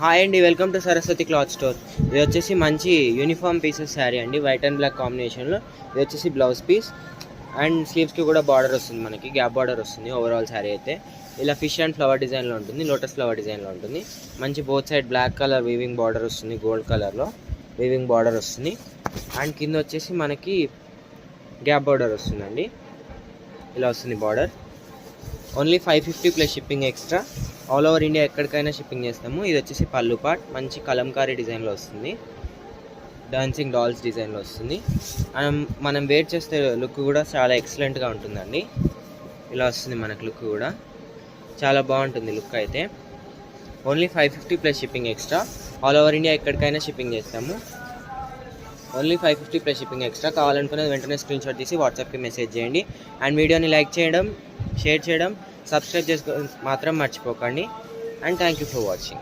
Hi అండి, welcome to Saraswati cloth store. ఇది వచ్చేసి మంచి యూనిఫామ్ పీసెస్ శారీ అండి, వైట్ అండ్ బ్లాక్ కాంబినేషన్లో. ఇది వచ్చేసి బ్లౌజ్ పీస్ అండ్ స్లీవ్స్కి కూడా బార్డర్ వస్తుంది, మనకి గ్యాప్ బార్డర్ వస్తుంది. ఓవరాల్ శారీ అయితే ఇలా ఫిష్ అండ్ ఫ్లవర్ డిజైన్లో ఉంటుంది, లోటస్ ఫ్లవర్ డిజైన్లో ఉంటుంది. మంచి both side black colour weaving border వస్తుంది, గోల్డ్ కలర్లో వీవింగ్ బార్డర్ వస్తుంది. అండ్ కింద వచ్చేసి మనకి గ్యాప్ బార్డర్ వస్తుందండి, ఇలా వస్తుంది border. Only 550 plus shipping extra. All over India ఎక్కడికైనా షిప్పింగ్ చేస్తాము. ఇది వచ్చేసి పళ్ళు పార్ట్, మంచి కలంకారీ డిజైన్లో వస్తుంది, డాన్సింగ్ డాల్స్ డిజైన్లో వస్తుంది. మనం వేర్ చేస్తే లుక్ కూడా చాలా ఎక్సలెంట్గా ఉంటుందండి. ఇలా వస్తుంది మనకు లుక్ కూడా చాలా బాగుంటుంది లుక్ అయితే. Only 550 plus shipping extra. All over India ఎక్కడికైనా షిప్పింగ్ చేస్తాము. Only 550 plus shipping extra. కావాలనుకునేది వెంటనే స్క్రీన్ షాట్ తీసి వాట్సాప్కి మెసేజ్ చేయండి. అండ్ వీడియోని లైక్ చేయడం, షేర్ చేయడం, సబ్స్క్రైబ్ చేసుకోవడం మాత్రం మర్చిపోకండి. And thank you for watching.